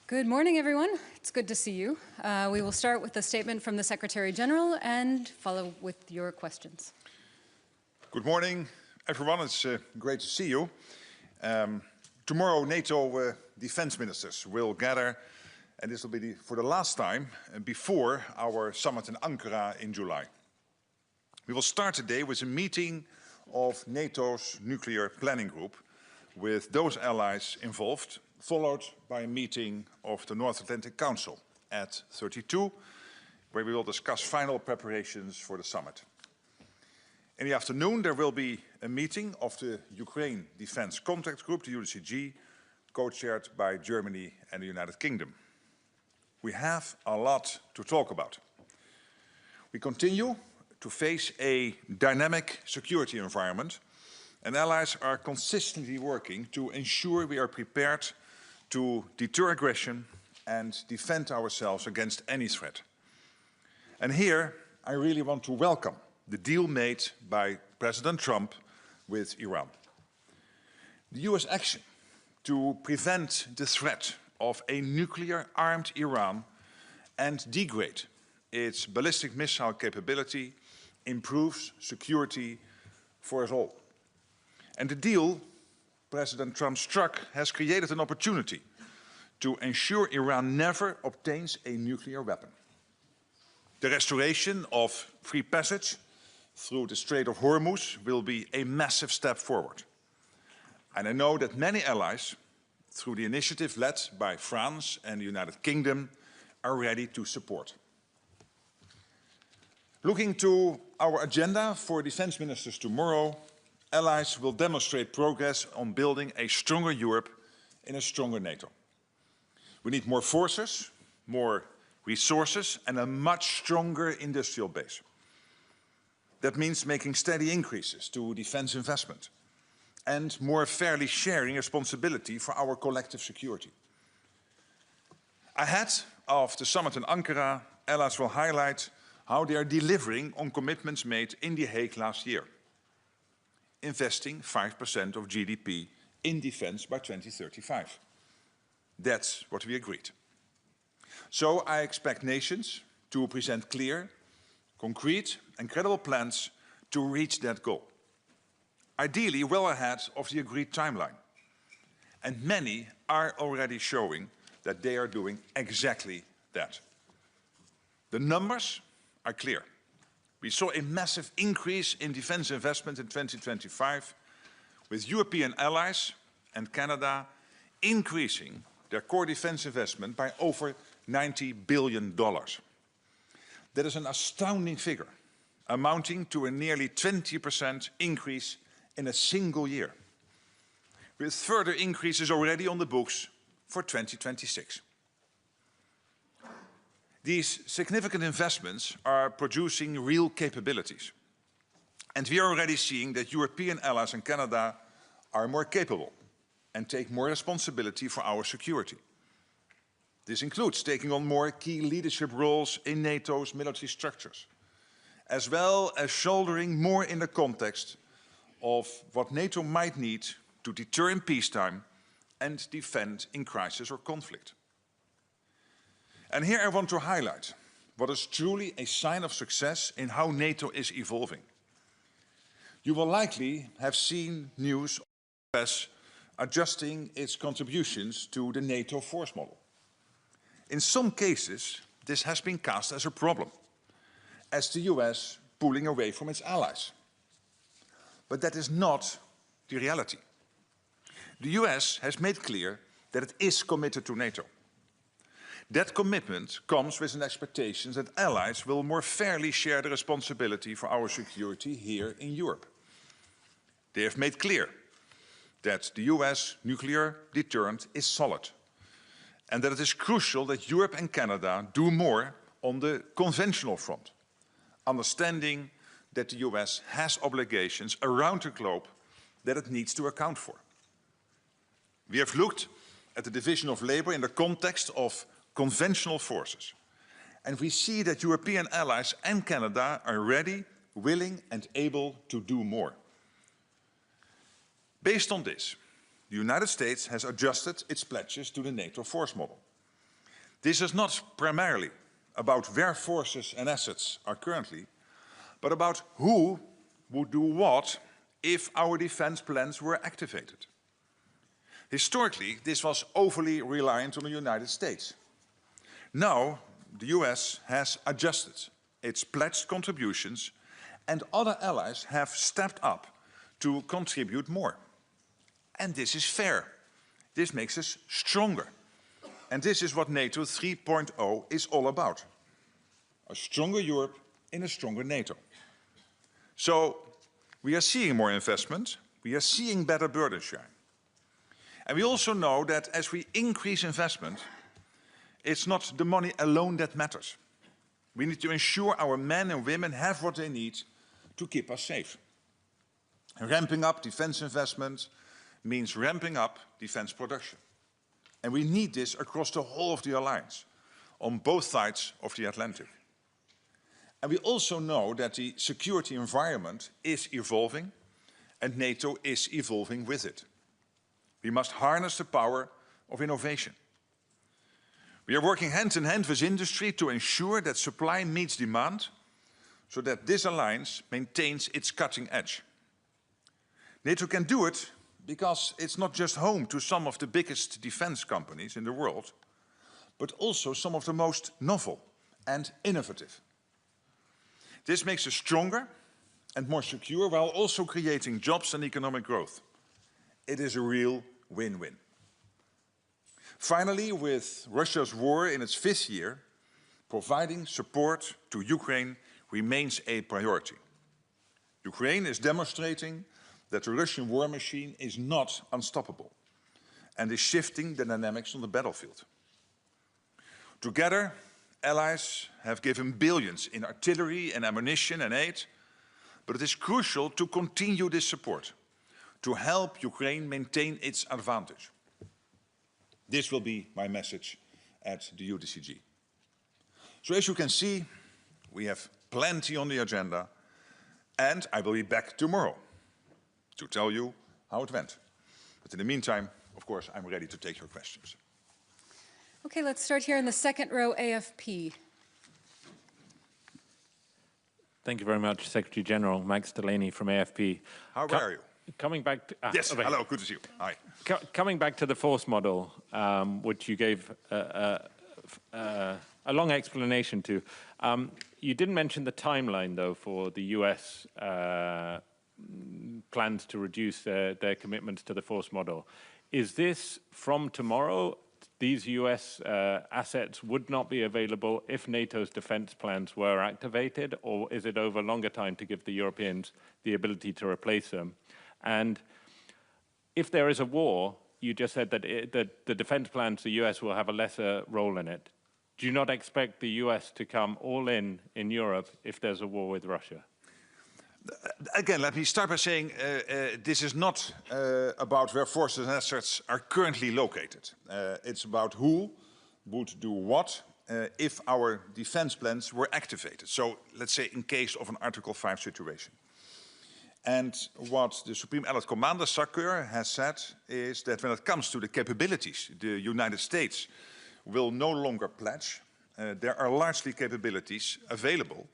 Good morning, everyone. It's good to see you. We will start with a statement from the Secretary General and follow with your questions. Good morning, everyone. It's great to see you. Tomorrow, NATO defense ministers will gather, and this will be for the last time before our summit in Ankara in July. We will start today with a meeting of NATO's nuclear planning group with those allies involved, followed by a meeting of the North Atlantic Council at 32, where we will discuss final preparations for the summit. In the afternoon, there will be a meeting of the Ukraine Defense Contact Group, the UDCG, co-chaired by Germany and the United Kingdom. We have a lot to talk about. We continue to face a dynamic security environment, and allies are consistently working to ensure we are prepared to deter aggression and defend ourselves against any threat. And here, I really want to welcome the deal made by President Trump with Iran. The US action to prevent the threat of a nuclear-armed Iran and degrade its ballistic missile capability improves security for us all. And the deal President Trump struck has created an opportunity to ensure Iran never obtains a nuclear weapon. The restoration of free passage through the Strait of Hormuz will be a massive step forward. And I know that many allies, through the initiative led by France and the United Kingdom, are ready to support. Looking to our agenda for defense ministers tomorrow, allies will demonstrate progress on building a stronger Europe in a stronger NATO. We need more forces, more resources, and a much stronger industrial base. That means making steady increases to defense investment and more fairly sharing responsibility for our collective security. Ahead of the summit in Ankara, allies will highlight how they are delivering on commitments made in The Hague last year, investing 5% of GDP in defense by 2035. That's what we agreed. So I expect nations to present clear, concrete and credible plans to reach that goal, ideally well ahead of the agreed timeline. And many are already showing that they are doing exactly that. The numbers are clear. We saw a massive increase in defense investment in 2025, with European allies and Canada increasing their core defense investment by over $90 billion. That is an astounding figure, amounting to a nearly 20% increase in a single year, with further increases already on the books for 2026. These significant investments are producing real capabilities. And we are already seeing that European allies and Canada are more capable and take more responsibility for our security. This includes taking on more key leadership roles in NATO's military structures, as well as shouldering more in the context of what NATO might need to deter in peacetime and defend in crisis or conflict. And here I want to highlight what is truly a sign of success in how NATO is evolving. You will likely have seen news of the US adjusting its contributions to the NATO force model. In some cases, this has been cast as a problem, as the US pulling away from its allies. But that is not the reality. The US has made clear that it is committed to NATO. That commitment comes with an expectation that allies will more fairly share the responsibility for our security here in Europe. They have made clear that the US nuclear deterrent is solid, and that it is crucial that Europe and Canada do more on the conventional front, understanding that the US has obligations around the globe that it needs to account for. We have looked at the division of labor in the context of conventional forces, and we see that European allies and Canada are ready, willing and able to do more. Based on this, the United States has adjusted its pledges to the NATO force model, This is not primarily about where forces and assets are currently, but about who would do what if our defense plans were activated. Historically, this was overly reliant on the United States. Now, the US has adjusted its pledged contributions, and other allies have stepped up to contribute more. And this is fair. This makes us stronger. And this is what NATO 3.0 is all about. A stronger Europe in a stronger NATO. So we are seeing more investment. We are seeing better burden sharing. And we also know that as we increase investment, it's not the money alone that matters. We need to ensure our men and women have what they need to keep us safe. Ramping up defense investment means ramping up defense production. And we need this across the whole of the alliance, on both sides of the Atlantic. And we also know that the security environment is evolving, and NATO is evolving with it. We must harness the power of innovation. We are working hand in hand with industry to ensure that supply meets demand, so that this alliance maintains its cutting edge. NATO can do it because it's not just home to some of the biggest defense companies in the world, but also some of the most novel and innovative. This makes us stronger and more secure while also creating jobs and economic growth. It is a real win-win. Finally, with Russia's war in its 5th year, providing support to Ukraine remains a priority. Ukraine is demonstrating that the Russian war machine is not unstoppable and is shifting the dynamics on the battlefield. Together, allies have given billions in artillery and ammunition and aid, but it is crucial to continue this support to help Ukraine maintain its advantage. This will be my message at the UDCG. So as you can see, we have plenty on the agenda, and I will be back tomorrow to tell you how it went. But in the meantime, of course, I'm ready to take your questions. Okay, let's start here in the second row, AFP. Thank you very much, Secretary General. Max Delaney from AFP. How are you? Coming back to... Yes, hello, good to see you. Hi. Coming back to the force model, which you gave a long explanation to. You didn't mention the timeline, though, for the US plans to reduce their commitments to the force model. Is this from tomorrow? These US assets would not be available if NATO's defense plans were activated, or is it over longer time to give the Europeans the ability to replace them? And if there is a war, you just said that the defense plans, the US will have a lesser role in it. Do you not expect the US to come all in Europe if there's a war with Russia? Again, let me start by saying this is not about where forces and assets are currently located. It's about who would do what if our defense plans were activated. So let's say in case of an Article 5 situation. And what the Supreme Allied Commander SACEUR has said is that when it comes to the capabilities, the United States will no longer pledge. There are largely capabilities available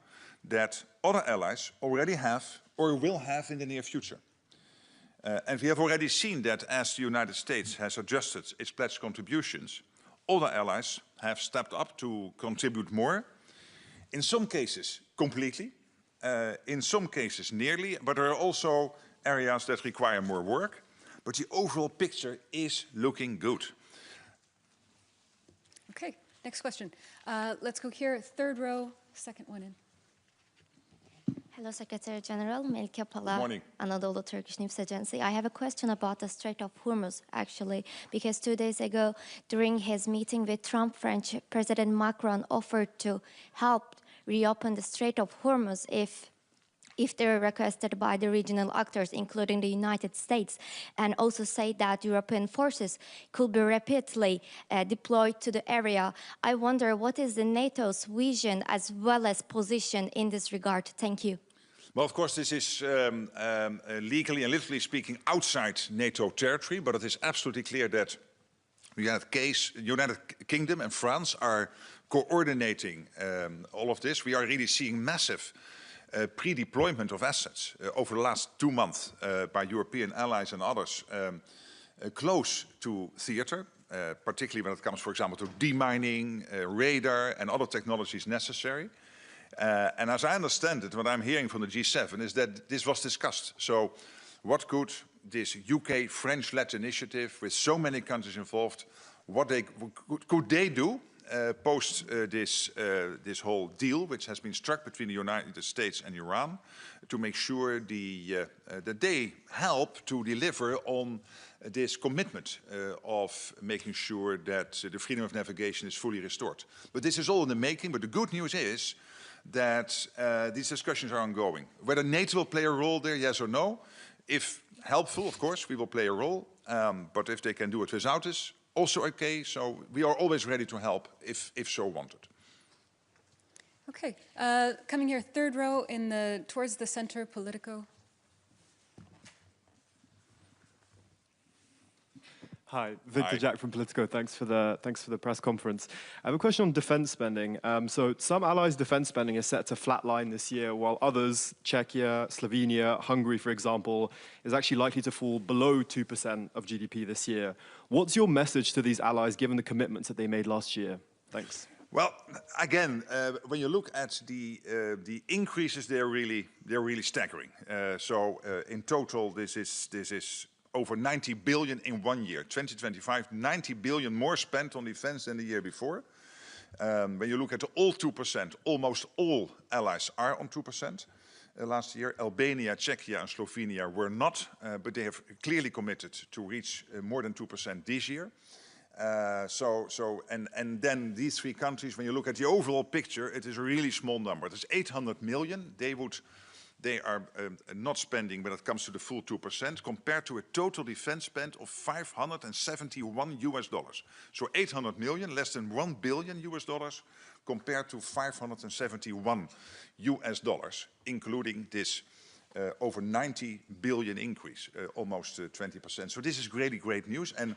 that other allies already have or will have in the near future. And we have already seen that as the United States has adjusted its pledged contributions, other allies have stepped up to contribute more, in some cases completely, in some cases nearly, but there are also areas that require more work. But the overall picture is looking good. Okay, next question. Let's go here, third row, second one in. Hello, Secretary General. Melike Pala, morning. Anadolu Turkish News Agency. I have a question about the Strait of Hormuz, actually, because 2 days ago, during his meeting with Trump, French President Macron offered to help reopen the Strait of Hormuz if they're requested by the regional actors, including the United States, and also say that European forces could be rapidly deployed to the area. I wonder, what is the NATO's vision as well as position in this regard? Thank you. Well, of course, this is legally and literally speaking outside NATO territory, but it is absolutely clear that United Kingdom and France are coordinating all of this. We are really seeing massive pre-deployment of assets over the last 2 months by European allies and others close to theater, particularly when it comes, for example, to demining, radar and other technologies necessary. And as I understand it, what I'm hearing from the G7 is that this was discussed. So what could this UK-French-led initiative with so many countries involved, could they do post this whole deal which has been struck between the United States and Iran to make sure that they help to deliver on this commitment of making sure that the freedom of navigation is fully restored. But this is all in the making, but the good news is that these discussions are ongoing. Whether NATO will play a role there, yes or no, if helpful, of course, we will play a role, but if they can do it without us, also okay, so we are always ready to help if so wanted. Okay, coming here, third row towards the center, Politico. Hi, Victor Hi. Jack from Politico. Thanks for the press conference. I have a question on defense spending. So some allies' defense spending is set to flatline this year, while others, Czechia, Slovenia, Hungary, for example, is actually likely to fall below 2% of GDP this year. What's your message to these allies, given the commitments that they made last year? Thanks. Well, again, when you look at the increases, they're really staggering. In total, this is over 90 billion in 1 year. 2025, 90 billion more spent on defense than the year before. When you look at all 2%, almost all allies are on 2%. Last year, Albania, Czechia and Slovenia were not, but they have clearly committed to reach more than 2% this year. And then these 3 countries, when you look at the overall picture, it is a really small number. It is 800 million. They are not spending when it comes to the full 2%, compared to a total defense spend of $571 US. So 800 million, less than $1 billion US dollars, compared to 571 US dollars, including this over 90 billion increase, almost 20%. So this is really great news. And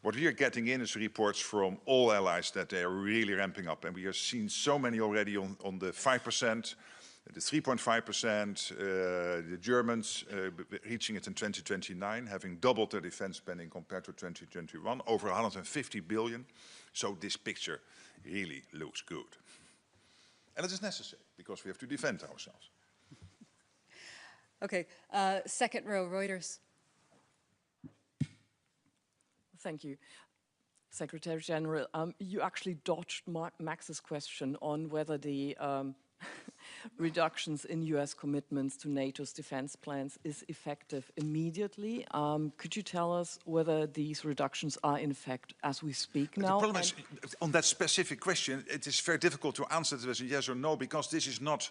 what we are getting in is reports from all allies that they are really ramping up. And we have seen so many already on the 5%, the 3.5%, the Germans reaching it in 2029, having doubled their defense spending compared to 2021, over 150 billion. So this picture really looks good. And it is necessary, because we have to defend ourselves. Okay, second row, Reuters. Thank you. Secretary General, you actually dodged Max's question on whether the reductions in US commitments to NATO's defense plans is effective immediately. Could you tell us whether these reductions are in effect as we speak now? The problem is, on that specific question, it is very difficult to answer it as a yes or no, because this is not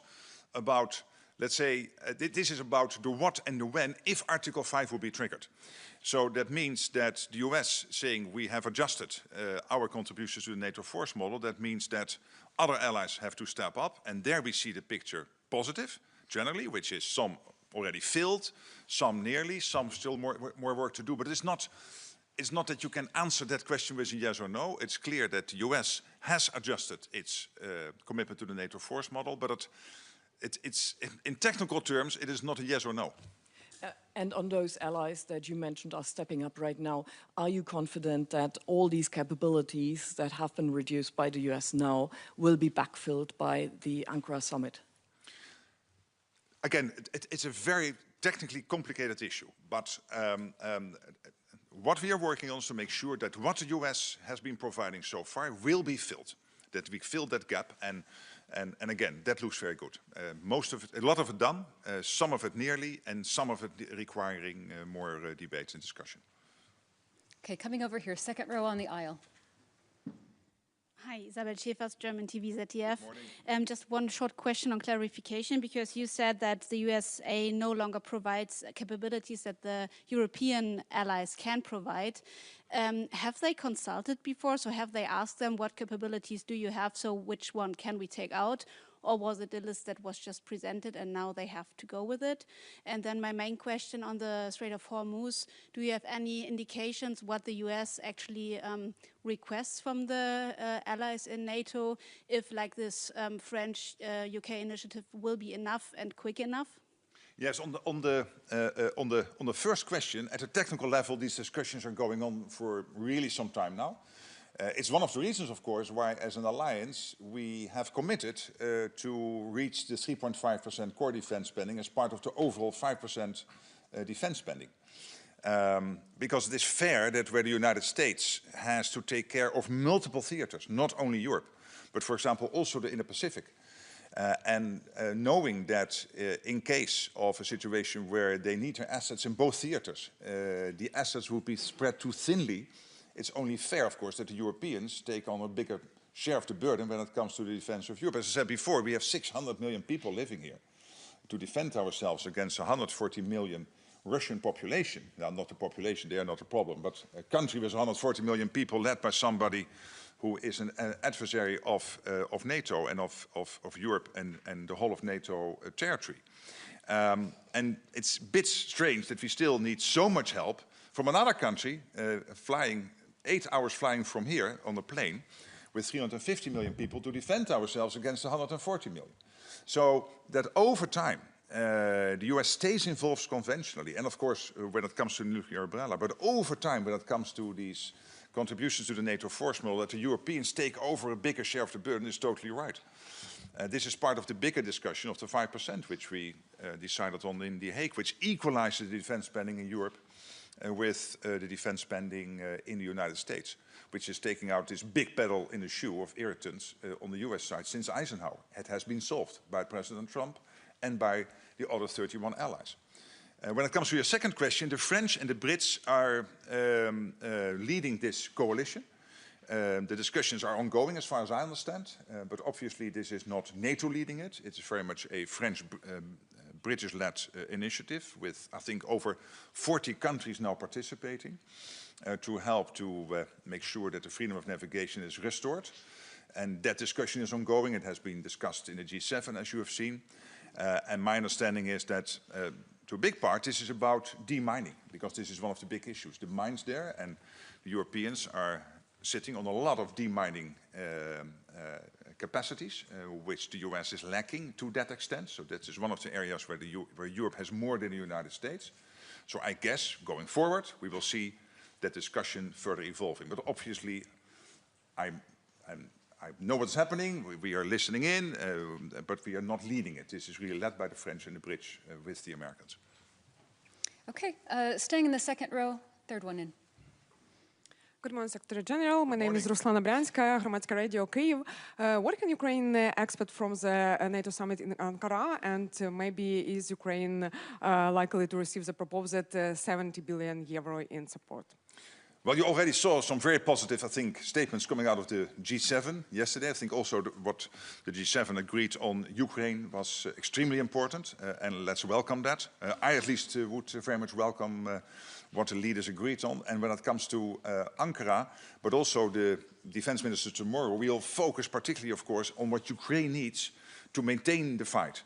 about, let's say, this is about the what and the when, if Article 5 will be triggered. So that means that the US saying we have adjusted our contributions to the NATO force model, that means that other allies have to step up, and there we see the picture positive, generally, which is some already filled, some nearly, some still more work to do. But it's not that you can answer that question with a yes or no. It's clear that the US has adjusted its commitment to the NATO force model, but it's in technical terms, it is not a yes or no. And on those allies that you mentioned are stepping up right now, are you confident that all these capabilities that have been reduced by the US now will be backfilled by the Ankara summit? Again, it's a very technically complicated issue, but what we are working on is to make sure that what the US has been providing so far will be filled, that we fill that gap, and again, that looks very good. Most of it, a lot of it done, some of it nearly, and some of it requiring more debates and discussion. Okay, coming over here, second row on the aisle. Hi, Isabel Schäfers, German TV ZDF. Just one short question on clarification, because you said that the USA no longer provides capabilities that the European allies can provide. Have they consulted before? So have they asked them what capabilities do you have? So which one can we take out? or was it a list that was just presented and now they have to go with it? And then my main question on the Strait of Hormuz, do you have any indications what the US actually requests from the allies in NATO, if like this French-UK initiative will be enough and quick enough? Yes, on the first question, at a technical level, these discussions are going on for really some time now. It's one of the reasons, of course, why, as an alliance, we have committed to reach the 3.5% core defense spending as part of the overall 5% defense spending. Because it is fair that where the United States has to take care of multiple theaters, not only Europe, but, for example, also the Indo-Pacific, knowing that in case of a situation where they need their assets in both theaters, the assets will be spread too thinly. It's only fair, of course, that the Europeans take on a bigger share of the burden when it comes to the defense of Europe. As I said before, we have 600 million people living here. To defend ourselves against 140 million Russian population, now not the population, they are not a problem, but a country with 140 million people led by somebody who is an adversary of NATO and of Europe and the whole of NATO territory. And it's a bit strange that we still need so much help from another country, flying 8 hours flying from here on a plane with 350 million people to defend ourselves against 140 million. So that over time, the US stays involved conventionally, and of course when it comes to the nuclear umbrella, but over time when it comes to these contributions to the NATO force model, that the Europeans take over a bigger share of the burden is totally right. This is part of the bigger discussion of the 5%, which we decided on in The Hague, which equalizes the defense spending in Europe with the defense spending in the United States, which is taking out this big pedal in the shoe of irritants on the US side since Eisenhower. It has been solved by President Trump and by the other 31 allies. When it comes to your second question, the French and the Brits are leading this coalition. The discussions are ongoing as far as I understand, but obviously this is not NATO leading it. It's very much a British-led initiative with, I think, over 40 countries now participating to help to make sure that the freedom of navigation is restored. And that discussion is ongoing. It has been discussed in the G7, as you have seen. And my understanding is that to a big part, this is about demining, because this is one of the big issues. The mines there, and the Europeans are sitting on a lot of demining capacities, which the US is lacking to that extent. So that is one of the areas where Europe has more than the United States. So I guess, going forward, we will see that discussion further evolving. But obviously, I know what's happening, we are listening in, but we are not leading it. This is really led by the French and the Brits with the Americans. Okay, staying in the second row, third one in. Good morning, Secretary General. My name is Ruslana Bryanska, Hromadska Radio, Kyiv. What can Ukraine expect from the NATO summit in Ankara? And maybe is Ukraine likely to receive the proposed 70 billion euro in support? Well, you already saw some very positive, I think, statements coming out of the G7 yesterday. I think also what the G7 agreed on Ukraine was extremely important, and let's welcome that. I at least would very much welcome what the leaders agreed on. And when it comes to Ankara, but also the defense ministers tomorrow, we'll focus particularly, of course, on what Ukraine needs to maintain the fight.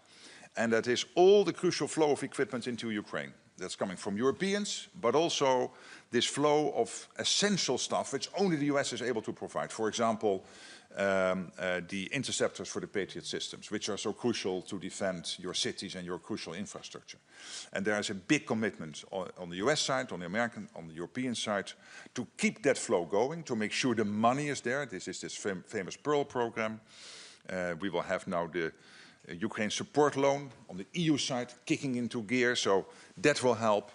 And that is all the crucial flow of equipment into Ukraine. That's coming from Europeans, but also this flow of essential stuff which only the US is able to provide. For example, the interceptors for the Patriot systems, which are so crucial to defend your cities and your crucial infrastructure. And there is a big commitment on the US side, on the European side, to keep that flow going, to make sure the money is there. This is this famous Pearl program. We will have now the Ukraine support loan on the EU side kicking into gear, so that will help.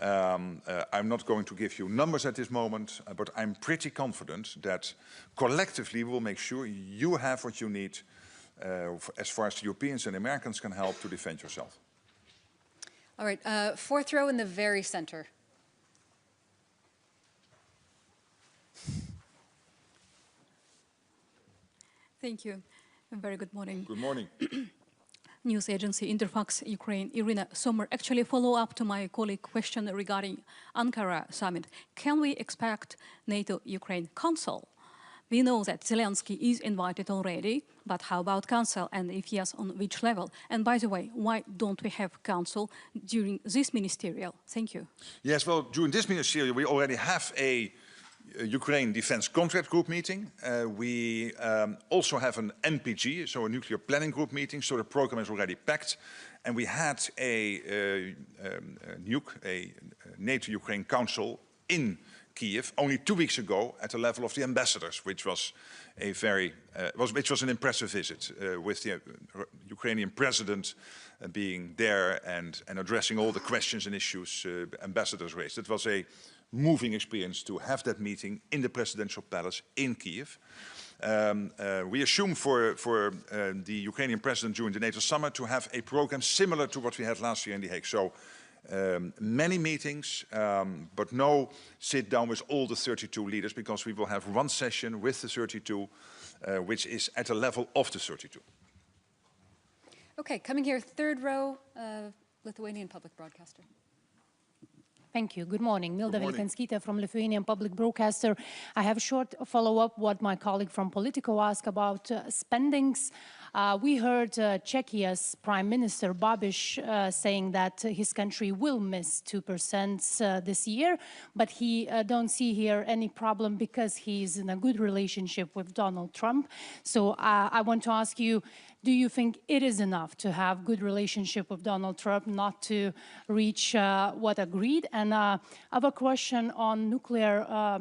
I'm not going to give you numbers at this moment, but I'm pretty confident that collectively we'll make sure you have what you need as far as the Europeans and Americans can help to defend yourself. All right, fourth row in the very center. Thank you. A very good morning. Good morning. News agency Interfax Ukraine, Irina Sommer. Actually, follow up to my colleague question regarding Ankara summit. Can we expect NATO-Ukraine Council We know that Zelensky is invited already, but how about Council, and if yes, on which level? And by the way, why don't we have Council during this ministerial? Thank you. Yes, well, during this ministerial, we already have a Ukraine Defense Contract Group meeting. We also have an NPG, so a Nuclear Planning Group meeting, so the program is already packed. And we had a NATO-Ukraine Council in Kiev only 2 weeks ago at the level of the ambassadors, which was a which was an impressive visit with the Ukrainian president being there and addressing all the questions and issues ambassadors raised. It was a moving experience to have that meeting in the presidential palace in Kiev. We assume for the Ukrainian president during the NATO summit to have a program similar to what we had last year in The Hague. So many meetings, but no sit down with all the 32 leaders, because we will have one session with the 32, which is at the level of the 32. Okay, coming here, third row, Lithuanian public broadcaster. Thank you. Good morning. Milda Vilkanskita from Lithuanian Public Broadcaster. I have a short follow-up what my colleague from Politico asked about spendings. We heard Czechia's Prime Minister Babiš saying that his country will miss 2% this year, but he don't see here any problem because he's in a good relationship with Donald Trump. So I want to ask you, do you think it is enough to have good relationship with Donald Trump not to reach what agreed? And I have a question on nuclear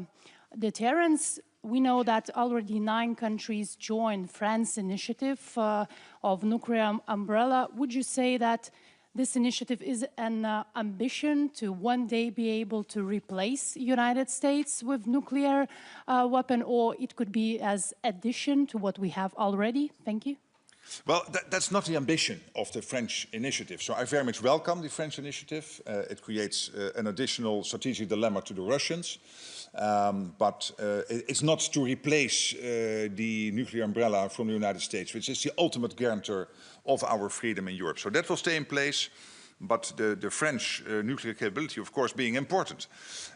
deterrence. We know that already 9 countries joined France's initiative of nuclear umbrella. Would you say that this initiative is an ambition to one day be able to replace United States with nuclear weapon, or it could be as addition to what we have already? Thank you. Well, that's not the ambition of the French initiative. So I very much welcome the French initiative. It creates an additional strategic dilemma to the Russians. But it's not to replace the nuclear umbrella from the United States, which is the ultimate guarantor of our freedom in Europe. So that will stay in place. But the French nuclear capability, of course, being important,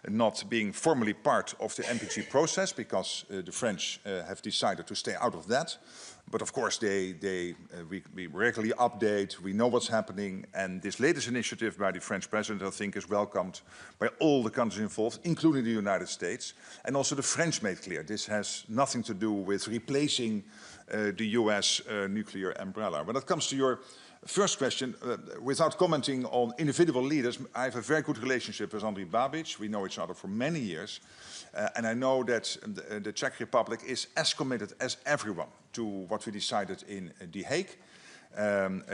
not being formally part of the NPG process, because the French have decided to stay out of that. But of course, we regularly update, we know what's happening, and this latest initiative by the French president, I think, is welcomed by all the countries involved, including the United States. And also the French made clear this has nothing to do with replacing the US nuclear umbrella. When it comes to your first question, without commenting on individual leaders, I have a very good relationship with Andrej Babiš. We know each other for many years. And I know that the Czech Republic is as committed as everyone to what we decided in The Hague.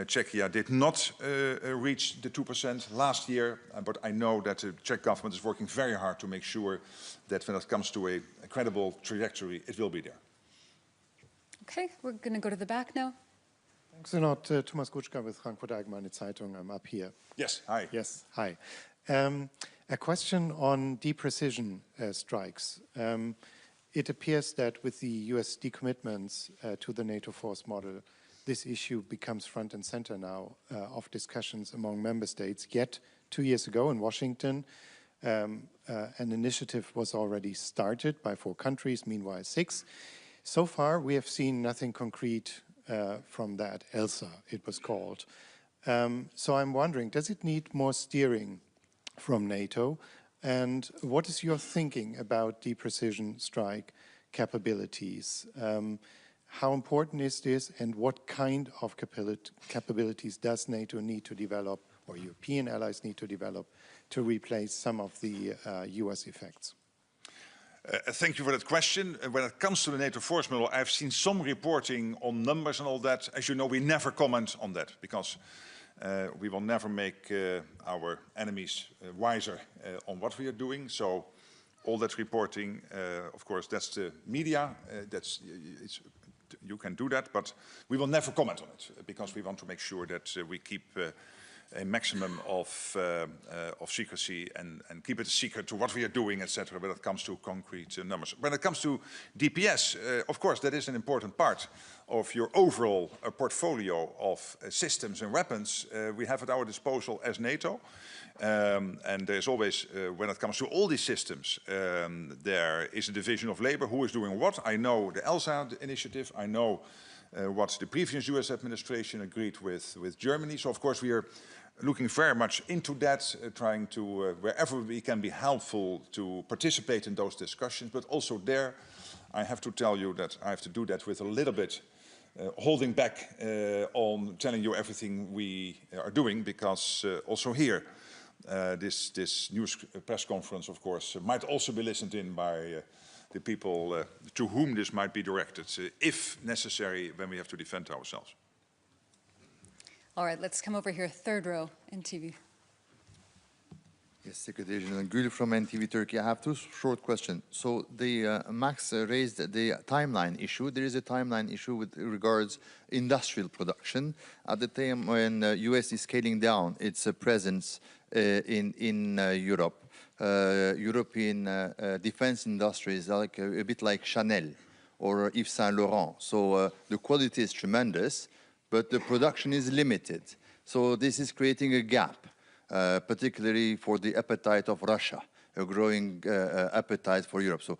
Czechia did not reach the 2% last year, but I know that the Czech government is working very hard to make sure that when it comes to a credible trajectory, it will be there. Okay, we're going to go to the back now. Thanks a lot. Thomas Kutschka with Frankfurter Allgemeine Zeitung. I'm up here. Yes, hi. Yes, hi. A question on deprecision strikes. It appears that with the US decommitments to the NATO force model, this issue becomes front and center now of discussions among member states. Yet, 2 years ago in Washington, an initiative was already started by 4 countries, meanwhile 6. So far, we have seen nothing concrete from that. ELSA, it was called. So I'm wondering, does it need more steering from NATO? And what is your thinking about deprecision strike capabilities? How important is this, and what kind of capabilities does NATO need to develop, or European allies need to develop, to replace some of the US effects? Thank you for that question. When it comes to the NATO force model, I've seen some reporting on numbers and all that. As you know, we never comment on that, because we will never make our enemies wiser on what we are doing. So all that reporting, of course, that's the media. You can do that, but we will never comment on it, because we want to make sure that we keep a maximum of secrecy and keep it a secret to what we are doing, etc. When it comes to concrete numbers. When it comes to DPS, of course, that is an important part of your overall portfolio of systems and weapons we have at our disposal as NATO. And there's always, when it comes to all these systems, there is a division of labor, who is doing what. I know the ELSA initiative, I know what the previous US administration agreed with Germany. So of course we are looking very much into that, trying to, wherever we can be helpful, to participate in those discussions. But also there, I have to tell you that I have to do that with a little bit holding back on telling you everything we are doing, because also here, this news press conference, of course, might also be listened in by the people to whom this might be directed, if necessary, when we have to defend ourselves. All right, let's come over here, third row in TV. Yes, Secretary General Gül from NTV Turkey. I have two short questions. So Max raised the timeline issue. There is a timeline issue with regards industrial production. At the time when US is scaling down its presence in Europe, European defense industry is like a bit like Chanel or Yves Saint Laurent. So the quality is tremendous, but the production is limited. So this is creating a gap, particularly for the appetite of Russia, a growing appetite for Europe. So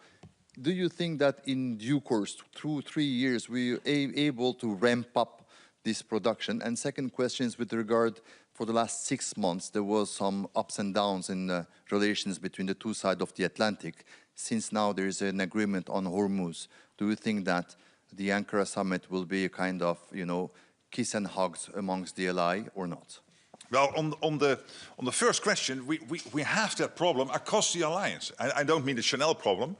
do you think that in due course, 2-3 years, we are able to ramp up this production? And second question is with regard, for the last 6 months, there was some ups and downs in relations between the two sides of the Atlantic. Since now there is an agreement on Hormuz, do you think that the Ankara summit will be a kind of, you know, kiss and hugs amongst the ally or not? Well, on the first question, we have that problem across the alliance. I don't mean the Chanel problem,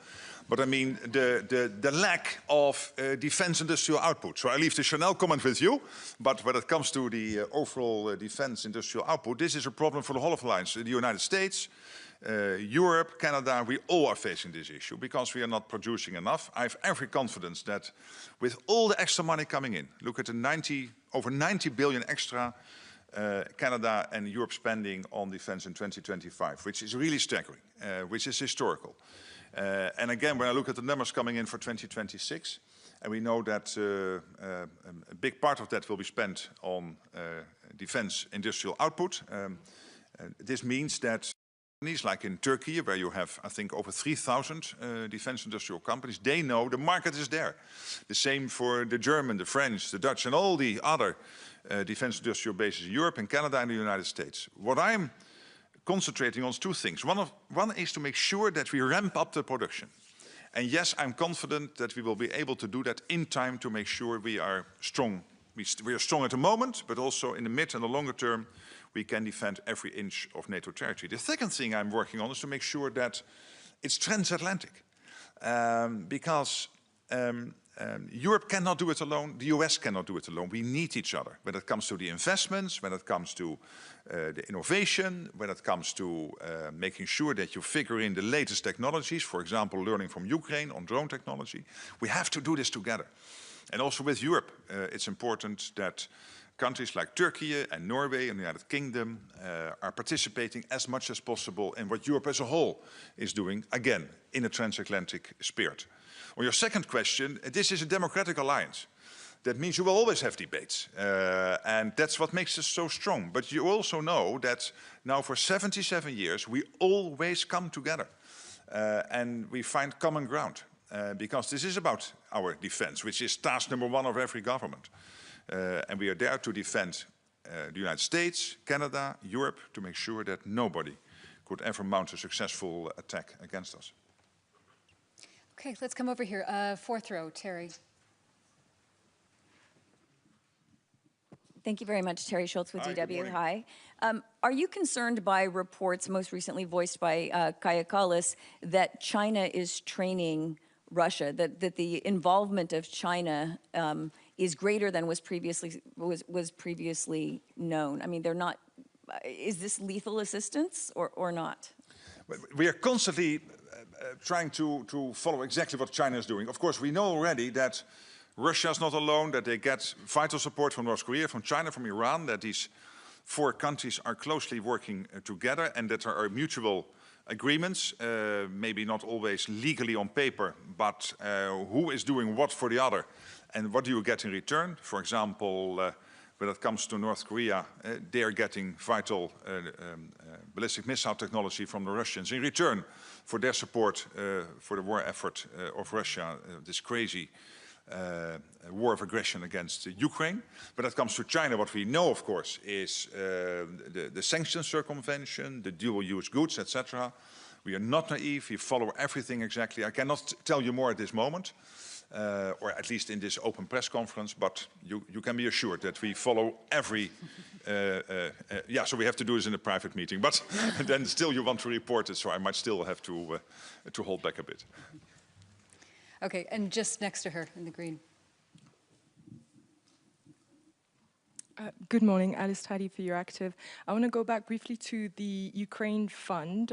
but I mean the lack of defense industrial output. So I leave the Chanel comment with you, but when it comes to the overall defense industrial output, this is a problem for the whole of the alliance. The United States, Europe, Canada, we all are facing this issue because we are not producing enough. I have every confidence that with all the extra money coming in, look at the over 90 billion extra Canada and Europe spending on defense in 2025, which is really staggering, which is historical. And again, when I look at the numbers coming in for 2026, and we know that a big part of that will be spent on defense industrial output, this means that companies like in Turkey, where you have, I think, over 3,000 defense industrial companies, they know the market is there. The same for the German, the French, the Dutch, and all the other defense industrial bases in Europe and Canada and the United States. What I'm concentrating on is two things. One is to make sure that we ramp up the production. And yes, I'm confident that we will be able to do that in time to make sure we are strong. We are strong at the moment, but also in the mid and the longer term, we can defend every inch of NATO territory. The second thing I'm working on is to make sure that it's transatlantic. Because Europe cannot do it alone, the US cannot do it alone. We need each other when it comes to the investments, when it comes to the innovation, when it comes to making sure that you figure in the latest technologies, for example, learning from Ukraine on drone technology. We have to do this together. And also with Europe, it's important that countries like Turkey and Norway and the United Kingdom are participating as much as possible in what Europe as a whole is doing, again, in a transatlantic spirit. On your second question, this is a democratic alliance. That means you will always have debates, and that's what makes us so strong. But you also know that now for 77 years, we always come together and we find common ground. Because this is about our defense, which is task number one of every government. And we are there to defend the United States, Canada, Europe, to make sure that nobody could ever mount a successful attack against us. Okay, let's come over here. Fourth row, Terry. Thank you very much, Terry Schultz with DW. Hi. Are you concerned by reports most recently voiced by Kaja Kallas that China is training Russia, that the involvement of China is greater than was previously known? I mean, they're not. Is this lethal assistance or not? We are constantly trying to follow exactly what China is doing. Of course, we know already that Russia is not alone, that they get vital support from North Korea, from China, from Iran, that these 4 countries are closely working together and that there are mutual agreements, maybe not always legally on paper, but who is doing what for the other and what do you get in return. For example, when it comes to North Korea, they are getting vital ballistic missile technology from the Russians in return for their support for the war effort of Russia, this crazy war of aggression against Ukraine. When it comes to China, what we know, of course, is the sanctions circumvention, the dual-use goods, etc. We are not naive. We follow everything exactly. I cannot tell you more at this moment, or at least in this open press conference, but you can be assured that we follow every... yeah, so we have to do this in a private meeting, but then still you want to report it, so I might still have to hold back a bit. Okay, and just next to her in the green. Good morning, Alice Tidy for Euractiv. I want to go back briefly to the Ukraine fund.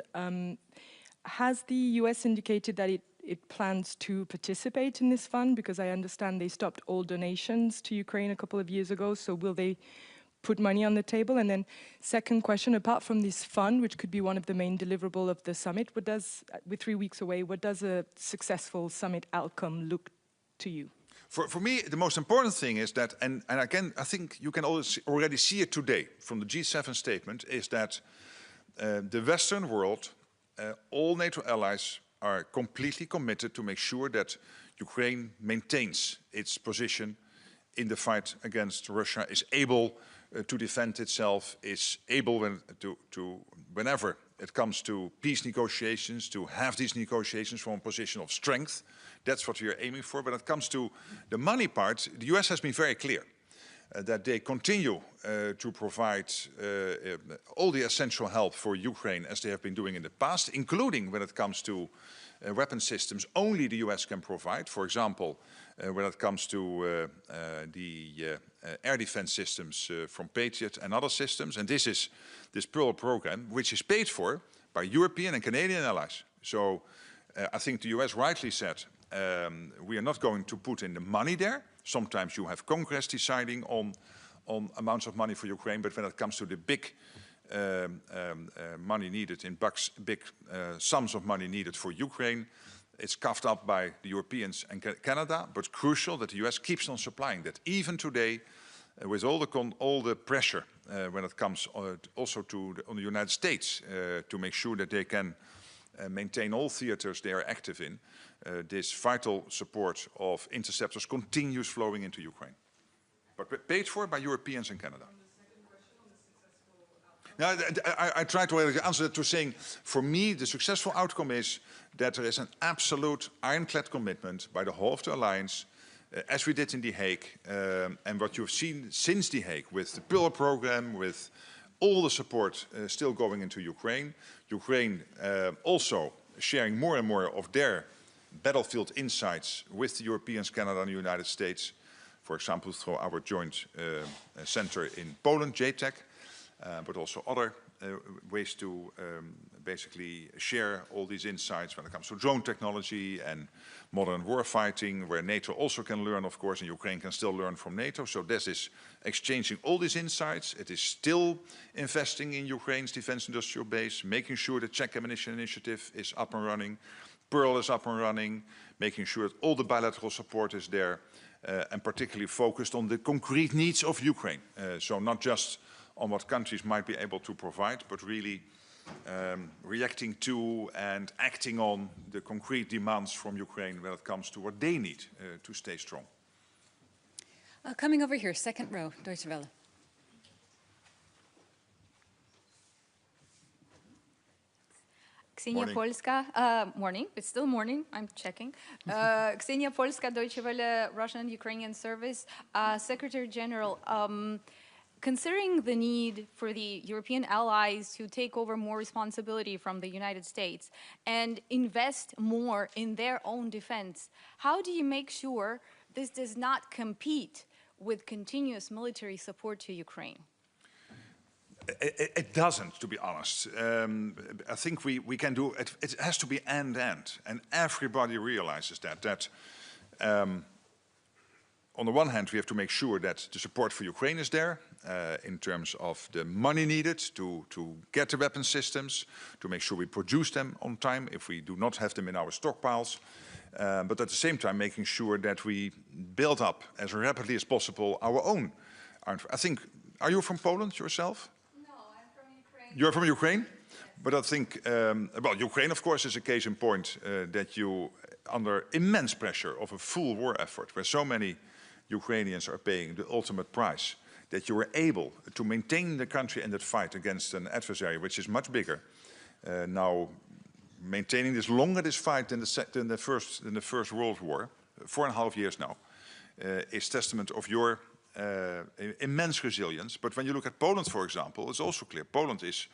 Has the US indicated that it plans to participate in this fund? Because I understand they stopped all donations to Ukraine a couple of years ago, so will they put money on the table? And then second question, apart from this fund, which could be one of the main deliverables of the summit, what does, with 3 weeks away, what does a successful summit outcome look to you? For me, the most important thing is that, and again, I think you can already see it today from the G7 statement, is that the Western world, all NATO allies are completely committed to make sure that Ukraine maintains its position in the fight against Russia, is able to defend itself, is able whenever it comes to peace negotiations, to have these negotiations from a position of strength. That's what we are aiming for. When it comes to the money part, the US has been very clear that they continue to provide all the essential help for Ukraine as they have been doing in the past, including when it comes to weapon systems only the US can provide. For example, when it comes to the air defense systems from Patriot and other systems. And this is this Pearl program, which is paid for by European and Canadian allies. So I think the US rightly said, we are not going to put in the money there. Sometimes you have Congress deciding on amounts of money for Ukraine, but when it comes to the big money needed in bucks, big sums of money needed for Ukraine, it's coughed up by the Europeans and Canada, but crucial that the US keeps on supplying that. Even today, with all the pressure when it comes also on the United States to make sure that they can maintain all theaters they are active in, this vital support of interceptors continues flowing into Ukraine, but paid for by Europeans and Canada. Now, I try to answer that to saying, for me, the successful outcome is that there is an absolute ironclad commitment by the whole of the alliance, as we did in The Hague, and what you've seen since The Hague with the Pearl program, with all the support still going into Ukraine. Ukraine also sharing more and more of their battlefield insights with the Europeans, Canada and the United States, for example, through our joint center in Poland, JTEC, but also other ways to basically share all these insights when it comes to drone technology and modern warfighting, where NATO also can learn, of course, and Ukraine can still learn from NATO. So this is exchanging all these insights. It is still investing in Ukraine's defense industrial base, making sure the Czech ammunition initiative is up and running, Pearl is up and running, making sure that all the bilateral support is there, and particularly focused on the concrete needs of Ukraine. So not just on what countries might be able to provide, but really reacting to and acting on the concrete demands from Ukraine when it comes to what they need to stay strong. Coming over here, second row, Deutsche Welle. Ksenia Polska, morning, it's still morning, I'm checking. Ksenia Polska, Deutsche Welle, Russian and Ukrainian Service. Secretary General, considering the need for the European allies to take over more responsibility from the United States and invest more in their own defense, how do you make sure this does not compete with continuous military support to Ukraine? It doesn't, to be honest. I think we can do it. It has to be and everybody realizes that on the one hand, we have to make sure that the support for Ukraine is there, in terms of the money needed to get the weapon systems, to make sure we produce them on time if we do not have them in our stockpiles. But at the same time, making sure that we build up as rapidly as possible our own. I think, are you from Poland yourself? No, I'm from Ukraine. You're from Ukraine? But I think, well, Ukraine, of course, is a case in point that you, under immense pressure of a full war effort, where so many Ukrainians are paying the ultimate price, that you were able to maintain the country in that fight against an adversary which is much bigger. Now, maintaining this longer, this fight, than the First World War, 4.5 years now, is testament of your immense resilience. But when you look at Poland, for example, it's also clear Poland is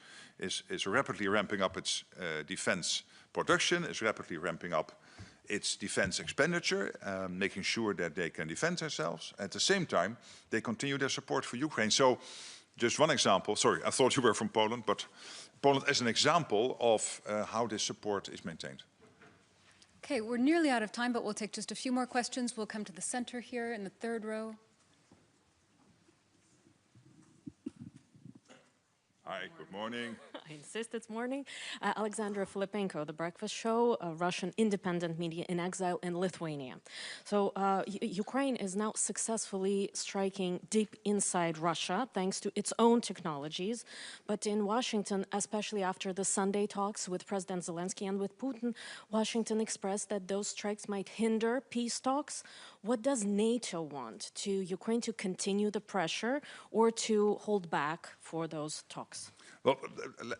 rapidly ramping up its defense production, is rapidly ramping up its defense expenditure, making sure that they can defend themselves. At the same time, they continue their support for Ukraine. So, just one example, sorry, I thought you were from Poland, but Poland as an example of how this support is maintained. Okay, we're nearly out of time, but we'll take just a few more questions. We'll come to the center here in the third row. Hi, good morning. I insist it's morning. Alexandra Filipenko, The Breakfast Show, a Russian independent media in exile in Lithuania. So Ukraine is now successfully striking deep inside Russia thanks to its own technologies. But in Washington, especially after the Sunday talks with President Zelensky and with Putin, Washington expressed that those strikes might hinder peace talks. What does NATO want? To Ukraine to continue the pressure or to hold back for those talks? Well,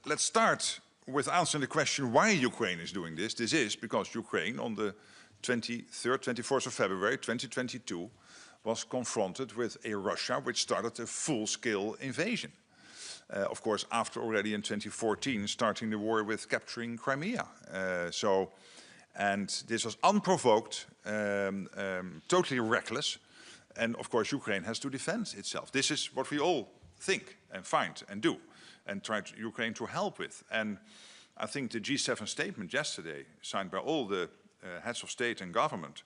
let's start with answering the question why Ukraine is doing this. This is because Ukraine, on the 23rd, 24th of February 2022, was confronted with a Russia which started a full-scale invasion. Of course, after already in 2014 starting the war with capturing Crimea. And this was unprovoked, totally reckless. And of course, Ukraine has to defend itself. This is what we all think and find and do, and try Ukraine to help with. And I think the G7 statement yesterday, signed by all the heads of state and government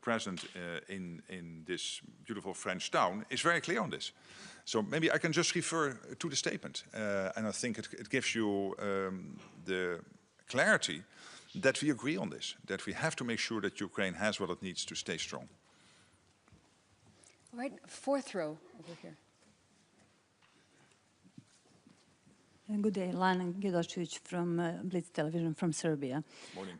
present in this beautiful French town, is very clear on this. So maybe I can just refer to the statement. And I think it gives you the clarity that we agree on this, that we have to make sure that Ukraine has what it needs to stay strong. All right, fourth row over here. Good day, Lana Gidošević from Blitz Television from Serbia. Morning.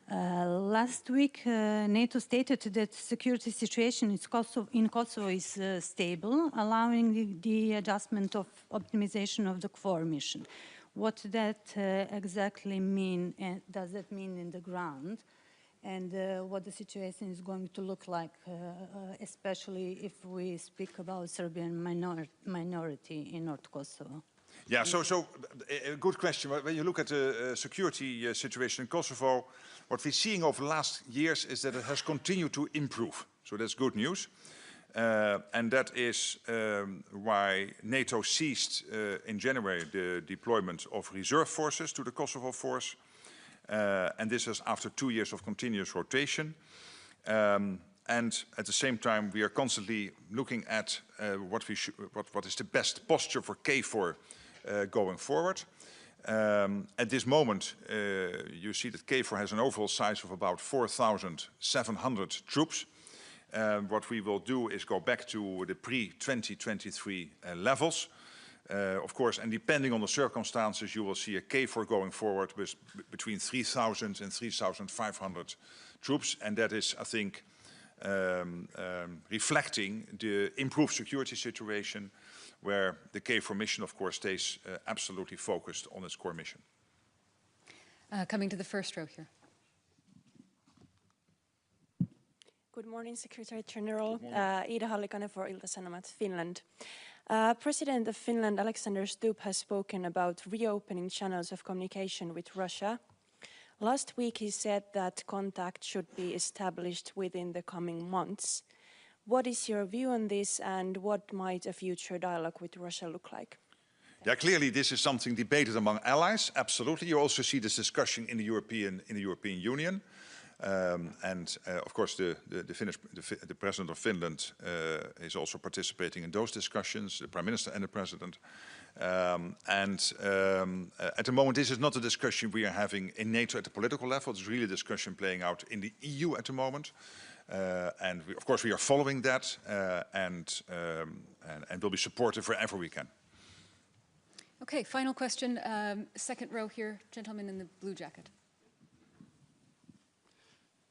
Last week, NATO stated that security situation in Kosovo is stable, allowing the adjustment of optimization of the KFOR mission. What does that exactly mean, and does that mean in the ground? And what the situation is going to look like, especially if we speak about Serbian minority in North Kosovo? Yeah, so a good question. When you look at the security situation in Kosovo, what we're seeing over the last years is that it has continued to improve. So that's good news. And that is why NATO ceased in January the deployment of reserve forces to the Kosovo force. And this is after 2 years of continuous rotation. And at the same time, we are constantly looking at what is the best posture for KFOR going forward. At this moment, you see that KFOR has an overall size of about 4,700 troops. What we will do is go back to the pre-2023 levels. Of course, and depending on the circumstances, you will see a KFOR going forward with between 3,000 and 3,500 troops. And that is, I think, reflecting the improved security situation, where the KFOR mission, of course, stays absolutely focused on its core mission. Coming to the first row here. Good morning, Secretary General. Ida Hallikainen for Ilta-Sanomat, Finland. President of Finland, Alexander Stubb, has spoken about reopening channels of communication with Russia. Last week, he said that contact should be established within the coming months. What is your view on this, and what might a future dialogue with Russia look like? Yeah, clearly this is something debated among allies, absolutely. You also see this discussion in the European Union. Of course, the president of Finland is also participating in those discussions, the prime minister and the president. At the moment, this is not a discussion we are having in NATO at the political level. It's really a discussion playing out in the EU at the moment. Of course, we are following that and will be supportive wherever we can. Okay, final question. Second row here, gentleman in the blue jacket.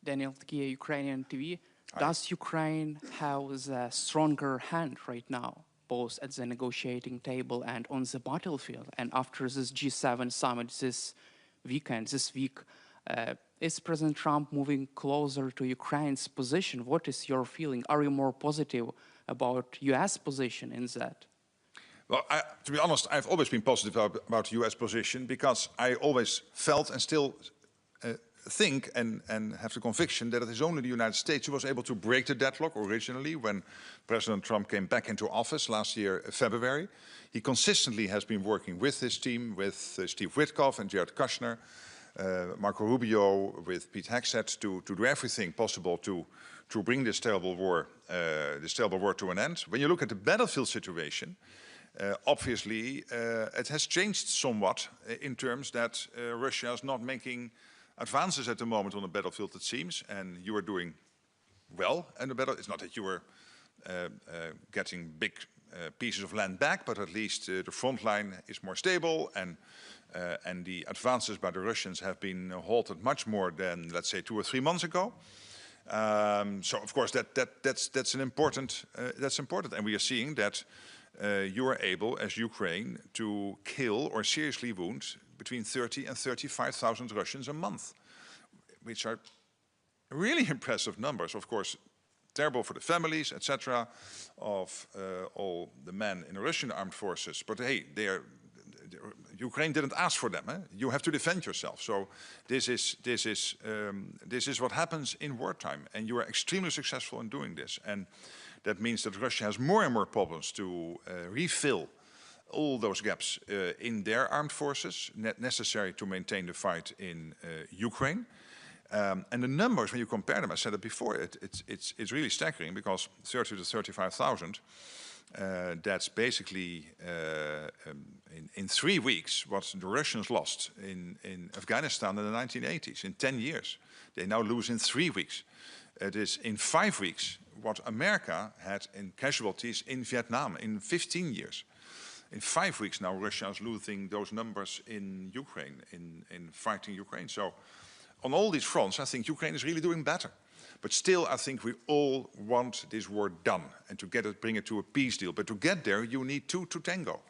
Daniel Tkia, Ukrainian TV. Hi. Does Ukraine have a stronger hand right now, both at the negotiating table and on the battlefield? And after this G7 summit this week, is President Trump moving closer to Ukraine's position? What is your feeling? Are you more positive about US position in that? Well, to be honest, I've always been positive about the US position because I always felt and still think and have the conviction that it is only the United States who was able to break the deadlock originally when President Trump came back into office last year, February. He consistently has been working with his team, with Steve Witkoff and Jared Kushner, Mark Rubio, with Pete Hegseth to do everything possible to bring this terrible war to an end. When you look at the battlefield situation, obviously it has changed somewhat in terms that Russia is not making advances at the moment on the battlefield, it seems, and you are doing well in the battle. It's not that you are getting big pieces of land back, but at least the front line is more stable, and the advances by the Russians have been halted much more than, let's say, 2 or 3 months ago. So, of course, that's important, and we are seeing that you are able, as Ukraine, to kill or seriously wound between 30 and 35,000 Russians a month, which are really impressive numbers. Of course, terrible for the families, etc., of all the men in the Russian armed forces. But hey, Ukraine didn't ask for them. Eh? You have to defend yourself. So this is what happens in wartime, and you are extremely successful in doing this. And that means that Russia has more and more problems to refill all those gaps in their armed forces necessary to maintain the fight in Ukraine. And the numbers, when you compare them, I said it before, it's really staggering, because 30 to 35,000, that's basically in 3 weeks what the Russians lost in Afghanistan in the 1980s, in 10 years. They now lose in 3 weeks. It is in 5 weeks what America had in casualties in Vietnam in 15 years. In 5 weeks now, Russia is losing those numbers in Ukraine, in fighting Ukraine. So on all these fronts, I think Ukraine is really doing better. But still, I think we all want this war done and to bring it to a peace deal. But to get there, you need two to tango.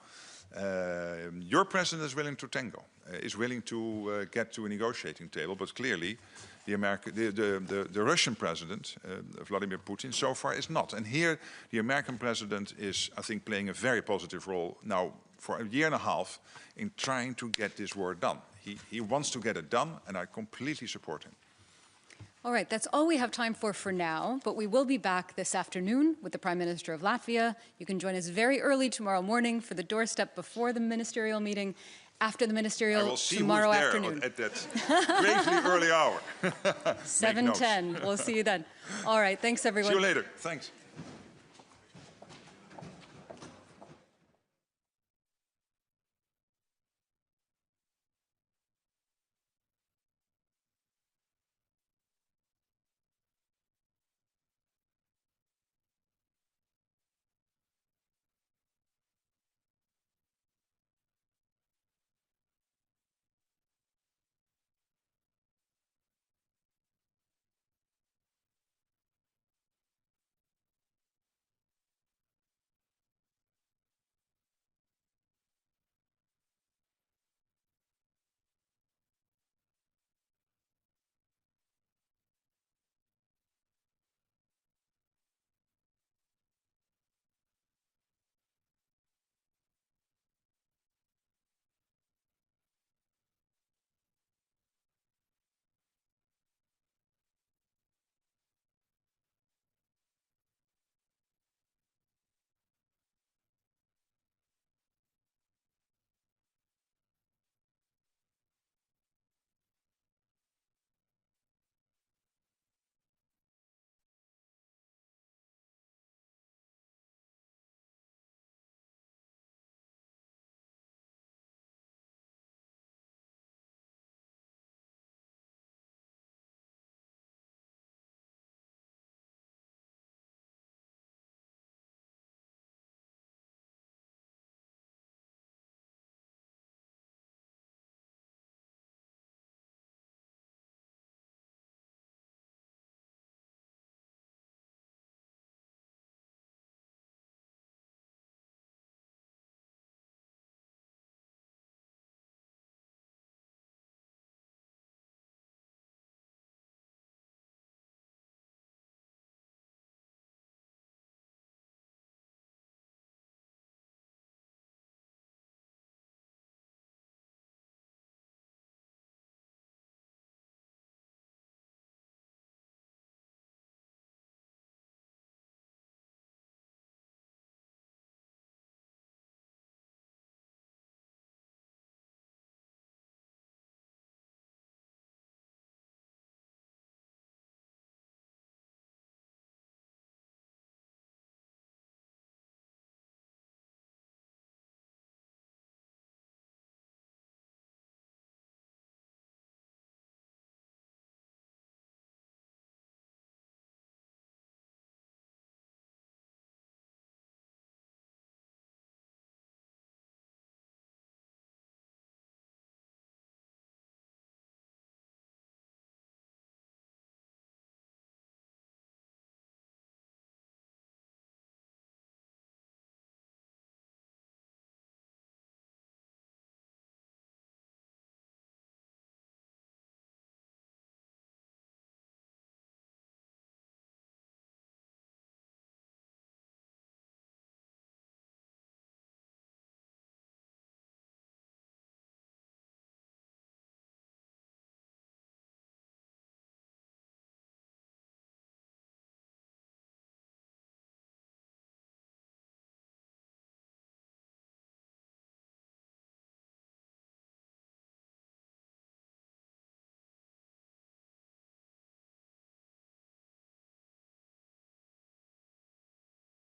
Your president is willing to tango, is willing to get to a negotiating table, but clearly the Russian president, Vladimir Putin, so far is not. And here the American president is, I think, playing a very positive role now for a year and a half in trying to get this war done. He wants to get it done, and I completely support him. All right, that's all we have time for now, but we will be back this afternoon with the Prime Minister of Latvia. You can join us very early tomorrow morning for the doorstep before the ministerial meeting, after the ministerial tomorrow afternoon. At that greatly early hour. 7:10. We'll see you then. All right, thanks everyone. See you later. Thanks.